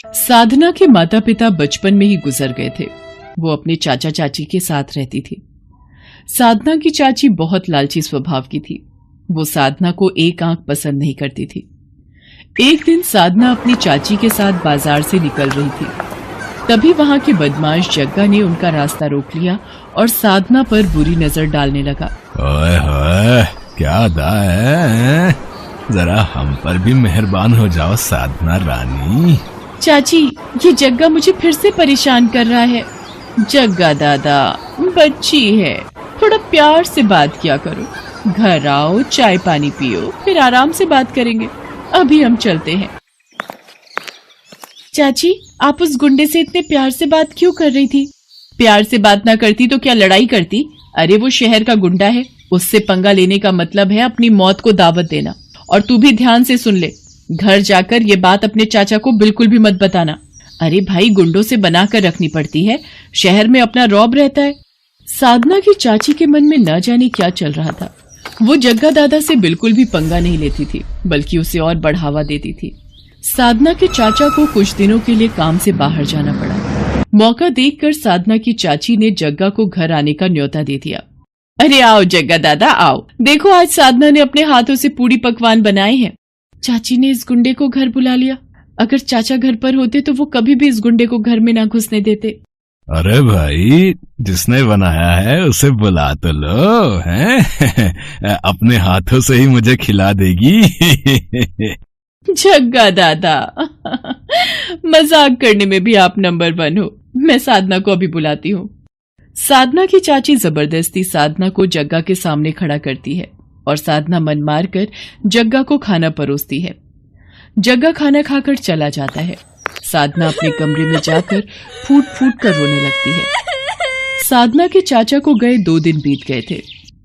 साधना के माता पिता बचपन में ही गुजर गए थे। वो अपने चाचा चाची के साथ रहती थी। साधना की चाची बहुत लालची स्वभाव की थी। वो साधना को एक आंख पसंद नहीं करती थी। एक दिन साधना अपनी चाची के साथ बाजार से निकल रही थी। तभी वहां के बदमाश जग्गा ने उनका रास्ता रोक लिया और साधना पर बुरी नजर डालने लगा। ओए होए, क्या अदा है? जरा हम पर भी मेहरबान हो जाओ साधना रानी। चाची, ये जग्गा मुझे फिर से परेशान कर रहा है। जग्गा दादा, बच्ची है, थोड़ा प्यार से बात किया करो। घर आओ, चाय पानी पियो, फिर आराम से बात करेंगे। अभी हम चलते हैं। चाची, आप उस गुंडे से इतने प्यार से बात क्यों कर रही थी? प्यार से बात ना करती तो क्या लड़ाई करती? अरे वो शहर का गुंडा है, उससे पंगा लेने का मतलब है अपनी मौत को दावत देना। और तू भी ध्यान से सुन ले, घर जाकर ये बात अपने चाचा को बिल्कुल भी मत बताना। अरे भाई, गुंडों से बना कर रखनी पड़ती है, शहर में अपना रौब रहता है। साधना की चाची के मन में न जाने क्या चल रहा था। वो जग्गा दादा से बिल्कुल भी पंगा नहीं लेती थी, बल्कि उसे और बढ़ावा देती थी। साधना के चाचा को कुछ दिनों के लिए काम से बाहर जाना पड़ा। मौका देखकर साधना की चाची ने जग्गा को घर आने का न्योता दे दिया। अरे आओ जग्गा दादा, आओ, देखो आज साधना ने अपने हाथों से पूरी पकवान बनाए हैं। चाची ने इस गुंडे को घर बुला लिया। अगर चाचा घर पर होते तो वो कभी भी इस गुंडे को घर में ना घुसने देते। अरे भाई, जिसने बनाया है उसे बुला तो लो, हैं? अपने हाथों से ही मुझे खिला देगी। जग्गा दादा, मजाक करने में भी आप नंबर 1 हो। मैं साधना को अभी बुलाती हूँ। साधना की चाची जबरदस्ती साधना को जग्गा के सामने खड़ा करती है और साधना मन मार कर जग्गा को खाना परोसती है। जग्गा खाना खाकर चला जाता है। साधना अपने कमरे में जाकर फूट फूट कर रोने लगती है। साधना के चाचा को गए 2 दिन बीत गए थे।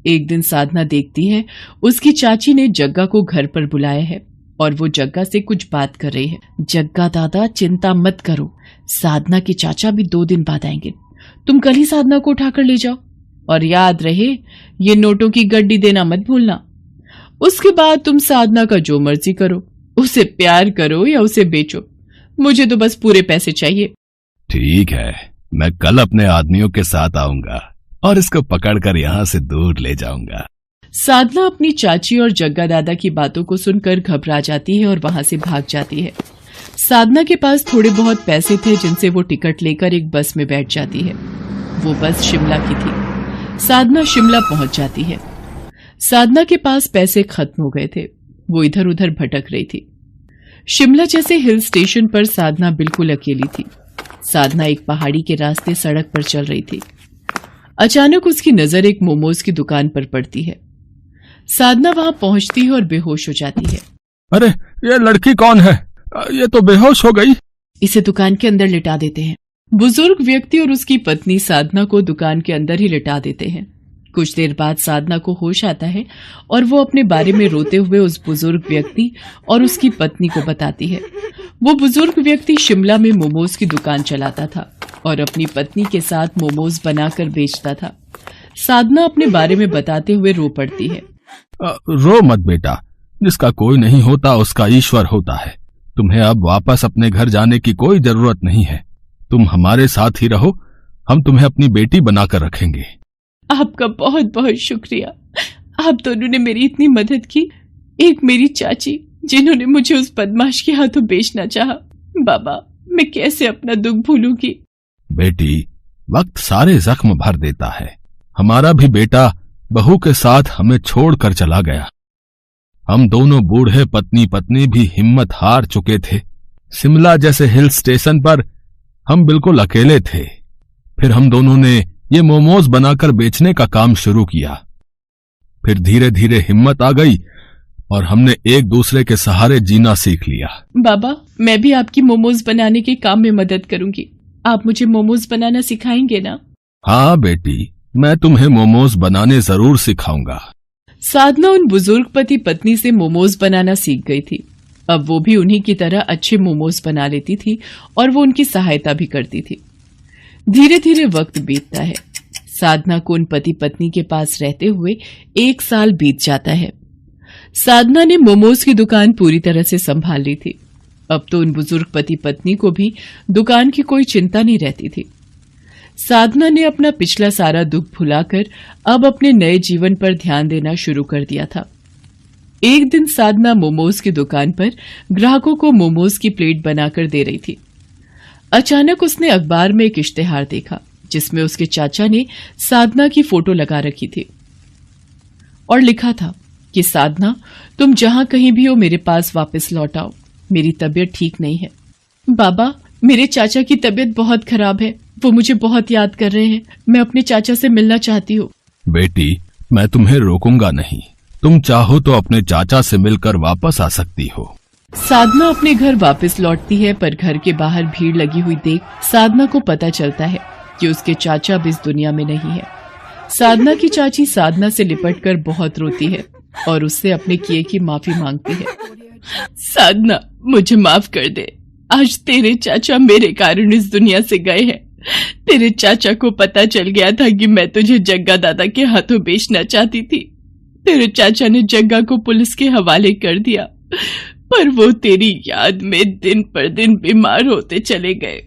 एक दिन साधना देखती है उसकी चाची ने जग्गा को घर पर बुलाया है और वो जग्गा से कुछ बात कर रही है। जग्गा दादा, चिंता मत करो, साधना के चाचा भी 2 दिन बाद आएंगे। तुम कल ही साधना को उठाकर ले जाओ और याद रहे, ये नोटों की गड्डी देना मत भूलना। उसके बाद तुम साधना का जो मर्जी करो, उसे प्यार करो या उसे बेचो, मुझे तो बस पूरे पैसे चाहिए। ठीक है, मैं कल अपने आदमियों के साथ आऊंगा और इसको पकड़कर यहाँ से दूर ले जाऊंगा। साधना अपनी चाची और जग्गा दादा की बातों को सुनकर घबरा जाती है और वहां से भाग जाती है। साधना के पास थोड़े बहुत पैसे थे जिनसे वो टिकट लेकर एक बस में बैठ जाती है। वो बस शिमला की थी। साधना शिमला पहुंच जाती है। साधना के पास पैसे खत्म हो गए थे। वो इधर उधर भटक रही थी। शिमला जैसे हिल स्टेशन पर साधना बिल्कुल अकेली थी। साधना एक पहाड़ी के रास्ते सड़क पर चल रही थी। अचानक उसकी नजर एक मोमोज की दुकान पर पड़ती है। साधना वहां पहुंचती है और बेहोश हो जाती है। अरे, ये लड़की कौन है? ये तो बेहोश हो गई। इसे दुकान के अंदर लिटा देते हैं। बुजुर्ग व्यक्ति और उसकी पत्नी साधना को दुकान के अंदर ही लिटा देते हैं। कुछ देर बाद साधना को होश आता है और वो अपने बारे में रोते हुए उस बुजुर्ग व्यक्ति और उसकी पत्नी को बताती है। वो बुजुर्ग व्यक्ति शिमला में मोमोज की दुकान चलाता था और अपनी पत्नी के साथ मोमोज बनाकर बेचता था। साधना अपने बारे में बताते हुए रो पड़ती है। रो मत बेटा, जिसका कोई नहीं होता उसका ईश्वर होता है। तुम्हें अब वापस अपने घर जाने की कोई जरूरत नहीं है। तुम हमारे साथ ही रहो, हम तुम्हें अपनी बेटी बनाकर रखेंगे। आपका बहुत बहुत शुक्रिया। आप दोनों ने मेरी इतनी मदद की। एक मेरी चाची जिन्होंने मुझे उस बदमाश के हाथों बेचना चाहा। बाबा, मैं कैसे अपना दुख भूलूंगी। बेटी, वक्त सारे जख्म भर देता है। हमारा भी बेटा बहू के साथ हमें छोड़कर चला गया। हम दोनों बूढ़े पत्नी पत्नी भी हिम्मत हार चुके थे। शिमला जैसे हिल स्टेशन पर हम बिल्कुल अकेले थे। फिर हम दोनों ने ये मोमोज बनाकर बेचने का काम शुरू किया। फिर धीरे धीरे हिम्मत आ गई और हमने एक दूसरे के सहारे जीना सीख लिया। बाबा, मैं भी आपकी मोमोज बनाने के काम में मदद करूंगी। आप मुझे मोमोज बनाना सिखाएंगे ना? हाँ बेटी, मैं तुम्हें मोमोज बनाने जरूर सिखाऊंगा। साधना उन बुजुर्ग पति पत्नी से मोमोज बनाना सीख गई थी। अब वो भी उन्हीं की तरह अच्छे मोमोज बना लेती थी और वो उनकी सहायता भी करती थी। धीरे धीरे वक्त बीतता है। साधना को उन पति पत्नी के पास रहते हुए 1 साल बीत जाता है। साधना ने मोमोज की दुकान पूरी तरह से संभाल ली थी। अब तो उन बुजुर्ग पति पत्नी को भी दुकान की कोई चिंता नहीं रहती थी। साधना ने अपना पिछला सारा दुख भुलाकर अब अपने नए जीवन पर ध्यान देना शुरू कर दिया था। एक दिन साधना मोमोज की दुकान पर ग्राहकों को मोमोज की प्लेट बनाकर दे रही थी। अचानक उसने अखबार में एक इश्तेहार देखा जिसमें उसके चाचा ने साधना की फोटो लगा रखी थी और लिखा था कि साधना, तुम जहां कहीं भी हो मेरे पास वापस लौट आओ, मेरी तबीयत ठीक नहीं है। बाबा, मेरे चाचा की तबीयत बहुत खराब है, वो मुझे बहुत याद कर रहे हैं, मैं अपने चाचा से मिलना चाहती हूँ। बेटी, मैं तुम्हें रोकूंगा नहीं, तुम चाहो तो अपने चाचा से मिलकर वापस आ सकती हो। साधना अपने घर वापस लौटती है, पर घर के बाहर भीड़ लगी हुई देख साधना को पता चलता है कि उसके चाचा अब इस दुनिया में नहीं है। साधना की चाची साधना से लिपटकर बहुत रोती है और उससे अपने किए की माफी मांगती है। साधना, मुझे माफ कर दे, आज तेरे चाचा मेरे कारण इस दुनिया से गए हैं। तेरे चाचा को पता चल गया था कि मैं तुझे जग्गा दादा के हाथों बेचना चाहती थी। तेरे चाचा ने जग्गा को पुलिस के हवाले कर दिया, पर वो तेरी याद में दिन पर दिन बीमार होते चले गए।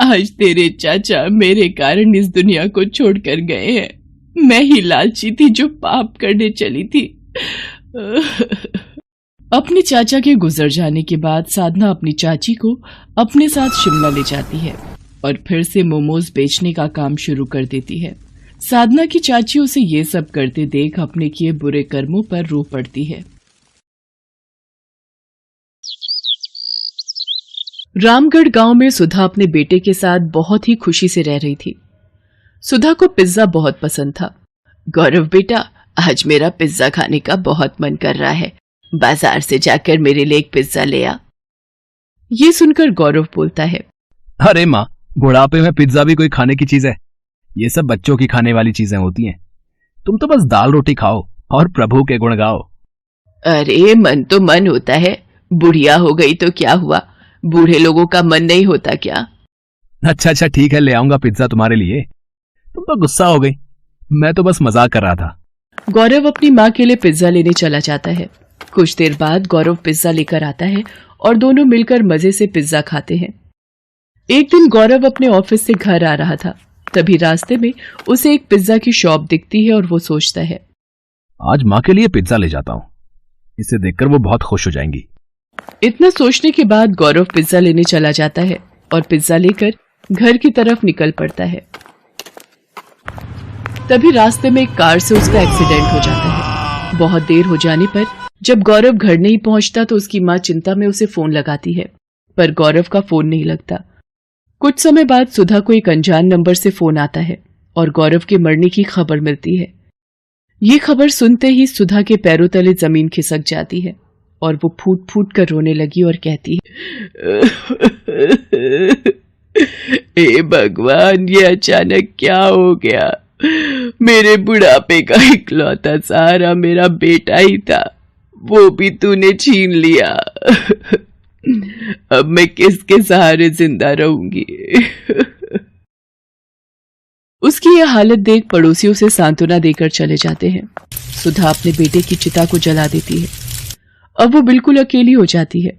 आज तेरे चाचा मेरे कारण इस दुनिया को छोड़कर गए हैं। मैं ही लालची थी जो पाप करने चली थी। अपने चाचा के गुजर जाने के बाद साधना अपनी चाची को अपने साथ शिमला ले जाती है और फिर से मोमोज बेचने का काम शुरू कर देती है। साधना की चाची उसे ये सब करते देख अपने किए बुरे कर्मों पर रो पड़ती है। रामगढ़ गांव में सुधा अपने बेटे के साथ बहुत ही खुशी से रह रही थी। सुधा को पिज्जा बहुत पसंद था। गौरव बेटा, आज मेरा पिज्जा खाने का बहुत मन कर रहा है, बाजार से जाकर मेरे लिए एक पिज्जा ले आ। ये सुनकर गौरव बोलता है, अरे माँ, बुढ़ापे में पिज्जा भी कोई खाने की चीज है? ये सब बच्चों की खाने वाली चीजें होती हैं। तुम तो बस दाल रोटी खाओ और प्रभु के गुण गाओ। अरे मन तो मन होता है, बुढ़िया हो गई तो क्या हुआ, बूढ़े लोगों का मन नहीं होता क्या? अच्छा ठीक है, ले आऊंगा पिज्जा तुम्हारे लिए। तुम तो गुस्सा हो गई, मैं तो बस मजाक कर रहा था। गौरव अपनी माँ के लिए पिज्जा लेने चला जाता है। कुछ देर बाद गौरव पिज्जा लेकर आता है और दोनों मिलकर मजे से पिज्जा खाते हैं। एक दिन गौरव अपने ऑफिस से घर आ रहा था, तभी रास्ते में उसे एक पिज्जा की शॉप दिखती है और वो सोचता है, आज माँ के लिए पिज्जा ले जाता हूँ, इसे देखकर वो बहुत खुश हो जाएंगी। इतना सोचने के बाद गौरव पिज्जा लेने चला जाता है और पिज्जा लेकर घर की तरफ निकल पड़ता है। तभी रास्ते में एक कार से उसका एक्सीडेंट हो जाता है। बहुत देर हो जाने पर जब गौरव घर नहीं पहुंचता तो उसकी माँ चिंता में उसे फोन लगाती है, पर गौरव का फोन नहीं लगता। कुछ समय बाद सुधा को एक अनजान नंबर से फोन आता है और गौरव के मरने की खबर मिलती है। ये खबर सुनते ही सुधा के पैरों तले जमीन खिसक जाती है और वो फूट फूट कर रोने लगी और कहती है, हे भगवान, ये अचानक क्या हो गया? मेरे बुढ़ापे का इकलौता सहारा मेरा बेटा ही था, वो भी तूने छीन लिया। अब मैं किसके सहारे जिंदा रहूंगी? उसकी यह हालत देख पड़ोसियों से सांत्वना देकर चले जाते हैं। सुधा अपने बेटे की चिता को जला देती है। अब वो बिल्कुल अकेली हो जाती है।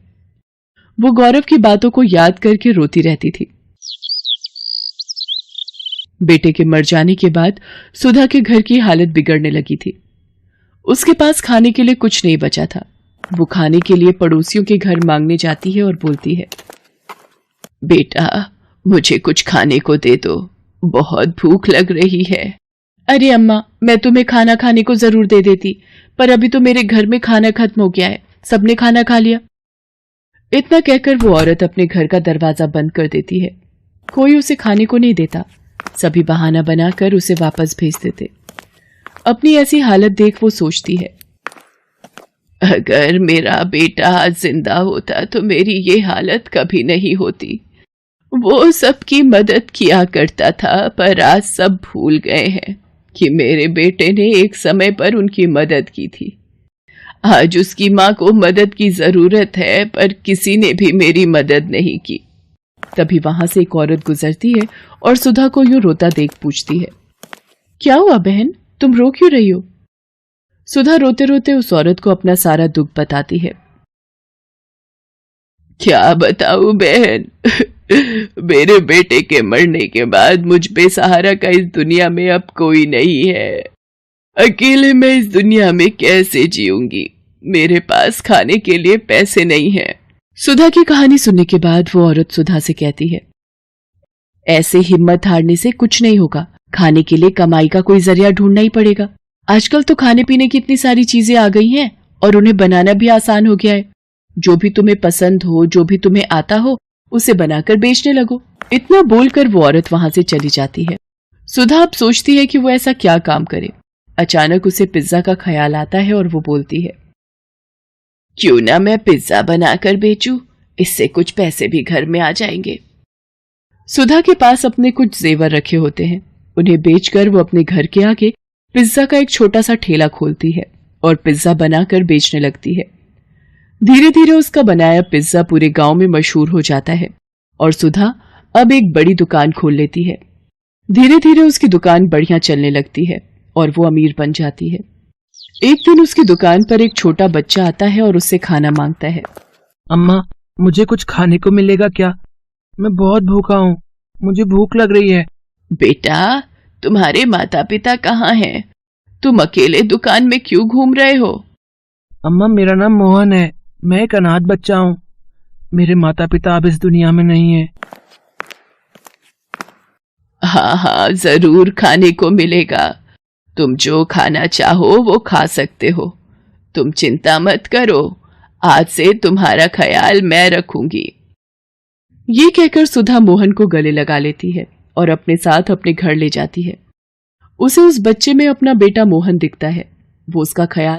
वो गौरव की बातों को याद करके रोती रहती थी। बेटे के मर जाने के बाद सुधा के घर की हालत बिगड़ने लगी थी। उसके पास खाने के लिए कुछ नहीं बचा था। वो खाने के लिए पड़ोसियों के घर मांगने जाती है और बोलती है, बेटा मुझे कुछ खाने को दे दो, बहुत भूख लग रही है। अरे अम्मा, मैं तुम्हें खाना खाने को जरूर दे देती, पर अभी तो मेरे घर में खाना खत्म हो गया है, सबने खाना खा लिया। इतना कहकर वो औरत अपने घर का दरवाजा बंद कर देती है। कोई उसे खाने को नहीं देता, सभी बहाना बनाकर उसे वापस भेज देते। अपनी ऐसी हालत देख वो सोचती है, अगर मेरा बेटा आज जिंदा होता तो मेरी ये हालत कभी नहीं होती। वो सबकी मदद किया करता था, पर आज सब भूल गए हैं कि मेरे बेटे ने एक समय पर उनकी मदद की थी। आज उसकी माँ को मदद की जरूरत है, पर किसी ने भी मेरी मदद नहीं की। तभी वहां से एक औरत गुजरती है और सुधा को यूं रोता देख पूछती है, क्या हुआ बहन, तुम रो क्यों रही हो? सुधा रोते रोते उस औरत को अपना सारा दुख बताती है। क्या बताऊं बहन, मेरे बेटे के मरने के बाद मुझ बेसहारा का इस दुनिया में अब कोई नहीं है। अकेले मैं इस दुनिया में कैसे जीऊंगी? मेरे पास खाने के लिए पैसे नहीं हैं। सुधा की कहानी सुनने के बाद वो औरत सुधा से कहती है, ऐसे हिम्मत हारने से कुछ नहीं होगा। खाने के लिए कमाई का कोई जरिया ढूंढना ही पड़ेगा। आजकल तो खाने पीने की इतनी सारी चीजें आ गई हैं और उन्हें बनाना भी आसान हो गया है। जो भी तुम्हें पसंद हो, जो भी तुम्हें आता हो, उसे बनाकर बेचने लगो। इतना बोलकर वो औरत वहां से चली जाती है। सुधा अब सोचती है कि वो ऐसा क्या काम करे। अचानक उसे पिज्जा का ख्याल आता है और वो बोलती है, क्यों ना मैं पिज्जा बनाकर बेचूं, इससे कुछ पैसे भी घर में आ जाएंगे। सुधा के पास अपने कुछ जेवर रखे होते हैं। उन्हें बेचकर वो अपने घर के आगे पिज्जा का एक छोटा सा ठेला खोलती है और पिज्जा बनाकर बेचने लगती है। धीरे धीरे उसका बनाया पिज्जा पूरे गांव में मशहूर हो जाता है और सुधा अब एक बड़ी दुकान खोल लेती है। धीरे धीरे उसकी दुकान बढ़िया चलने लगती है और वो अमीर बन जाती है। एक दिन उसकी दुकान पर एक छोटा बच्चा आता है और उससे खाना मांगता है। अम्मा, मुझे कुछ खाने को मिलेगा क्या? मैं बहुत भूखा हूँ, मुझे भूख लग रही है। बेटा, तुम्हारे माता पिता कहाँ हैं? तुम अकेले दुकान में क्यों घूम रहे हो? अम्मा, मेरा नाम मोहन है, मैं एक अनाथ बच्चा हूँ। मेरे माता पिता अब इस दुनिया में नहीं है। हाँ हाँ, जरूर खाने को मिलेगा। तुम जो खाना चाहो वो खा सकते हो। तुम चिंता मत करो, आज से तुम्हारा ख्याल मैं रखूंगी। ये कहकर सुधा मोहन को गले लगा लेती है और अपने साथ अपने घर ले जाती है। उसे उस बच्चे में अपना बेटा मोहन दिखता है। वो उसका ख्याल